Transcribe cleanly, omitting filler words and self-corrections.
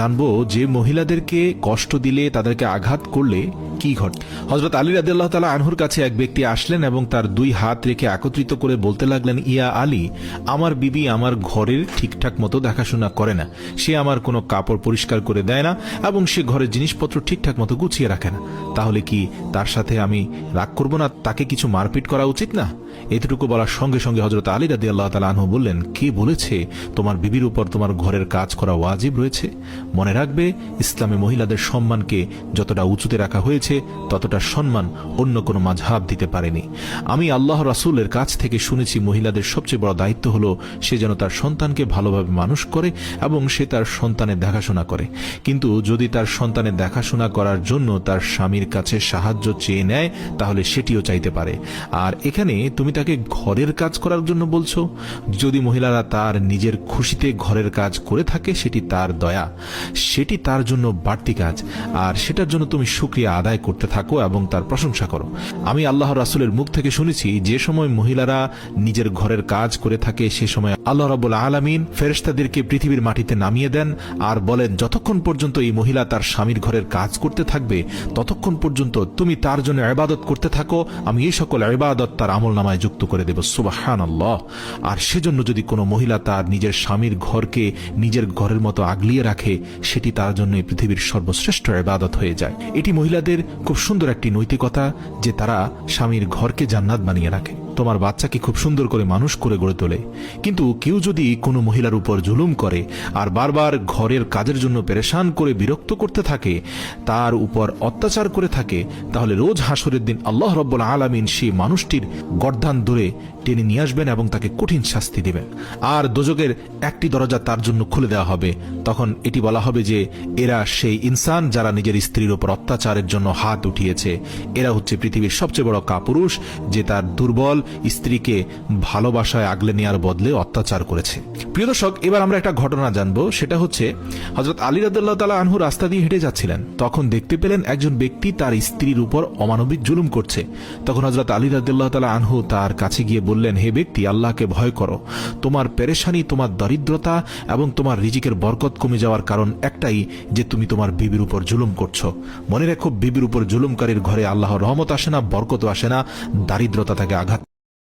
জানবো যে মহিলাদেরকে কষ্ট দিলে, তাদেরকে আঘাত করলে কি ঘটে। হযরত আলী রাদিয়াল্লাহু তাআলা আনহুর কাছে এক ব্যক্তি আসলেন এবং তার দুই হাত রেখে একত্রিত করে বলতে লাগলেন, ইয়া আলী, আমার বিবি আমার ঘরের ঠিকঠাক মতো দেখাশোনা করে না, সে আমার কোনো কাপড় পরিষ্কার করে দেয় না এবং সে ঘরের জিনিসপত্র ঠিকঠাক মতো গুছিয়ে রাখে না। তাহলে কি তার সাথে আমি রাগ করব না? তাকে কিছু মারপিট করা উচিত না? এতটুকু বলার সঙ্গে সঙ্গে হযরত আলী রাদিয়াল্লাহু তাআলা আনহু বললেন, কে বলেছে তোমার বিবির উপর তোমার ঘরের কাজ করা ওয়াজিব রয়েছে? মনে রাখবে, ইসলামে মহিলাদের সম্মানকে যতটা উঁচুতে রাখা হয়েছে ততটা সম্মান অন্য কোনো মাযহাব দিতে পারেনি। আমি আল্লাহ রাসূলের কাছ থেকে শুনেছি মহিলাদের সবচেয়ে বড় দায়িত্ব হলো সে যেন তার সন্তানকে ভালোভাবে মানুষ করে এবং সে তার সন্তানের দেখাশোনা করে। কিন্তু যদি তার সন্তানের দেখাশোনা করার জন্য তার স্বামীর কাছে সাহায্য চেয়ে নেয় তাহলে সেটিও চাইতে পারে। আর এখানে তুমি তাকে ঘরের কাজ করার জন্য বলছো। যদি মহিলারা তার নিজের খুশিতে ঘরের কাজ করে থাকে সেটি তার দয়া, সেটি তার জন্য বাড়তি কাজ, আর সেটার জন্য তুমি শুকরিয়া আদায় করতে থাকো এবং তার প্রশংসা করো। আমি আল্লাহ রাসূলের মুখ থেকে শুনেছি যে সময় মহিলারা নিজের ঘরের কাজ করে থাকে সে সময় আল্লাহ রাব্বুল আলামিন ফেরেশতাদেরকে পৃথিবীর মাটিতে নামিয়ে দেন আর বলেন, যতক্ষণ পর্যন্ত এই মহিলা তার স্বামীর ঘরের কাজ করতে থাকবে ততক্ষণ পর্যন্ত তুমি তার জন্য ইবাদত করতে থাকো, আমি এই সকল ইবাদত তার আমলনামায় যুক্ত করে দেব। সুবহানাল্লাহ। আর সেজন্য যদি কোনো মহিলা তার নিজের স্বামীর ঘরকে নিজের ঘরের মতো আগলিয়ে রাখে সেটি তার জন্য পৃথিবীর সর্বশ্রেষ্ঠ ইবাদত হয়ে যায়। এটি মহিলাদের খুব সুন্দর একটি নৈতিকতা যে তারা স্বামীর ঘরকে জান্নাত বানিয়ে রাখে, তোমার বাচ্চাকে খুব সুন্দর করে মানুষ করে গড়ে তোলে। কিন্তু কেউ যদি কোনো মহিলার উপর জুলুম করে আর বারবার ঘরের কাজের জন্য পেরেশান করে বিরক্ত করতে থাকে, তার উপর অত্যাচার করে থাকে, তাহলে রোজ হাসরের দিন আল্লাহ রাব্বুল আলামিন সেই মানুষটির গর্দান ধরে টেনে নিয়ে আসবেন এবং তাকে কঠিন শাস্তি দিবেন। আর দোজখের একটি দরজা তার জন্য খুলে দেওয়া হবে। তখন এটি বলা হবে যে এরা সেই ইনসান যারা নিজের স্ত্রীর উপর অত্যাচারের জন্য হাত উঠিয়েছে। এরা হচ্ছে পৃথিবীর সবচেয়ে বড় কাপুরুষ যে তার দুর্বল স্ত্রীকে ভালোবাসায় আগলে নেওয়ার বদলে অত্যাচার করেছে। প্রিয় দর্শক, এবার আমরা একটা ঘটনা জানবো। সেটা হচ্ছে হযরত আলী রাদিয়াল্লাহু তাআলা আনহু রাস্তা দিয়ে হেঁটে যাচ্ছিলেন, তখন দেখতে পেলেন একজন ব্যক্তি তার স্ত্রীর উপর অমানবিক জুলুম করছে। তখন হযরত আলী রাদিয়াল্লাহু তাআলা আনহু তার কাছে গিয়ে বললেন, হে ব্যক্তি, আল্লাহকে ভয় করো। তোমার পেরেশানি, তোমার দরিদ্রতা এবং তোমার রিজিকের বরকত কমে যাওয়ার কারণ একটাই যে তুমি তোমার বিবির উপর জুলুম করছো। মনে রেখো, বিবির উপর জুলুমকারীর ঘরে আল্লাহর রহমত আসে না, বরকত আসে না, দারিদ্রতা তাকে আঘাত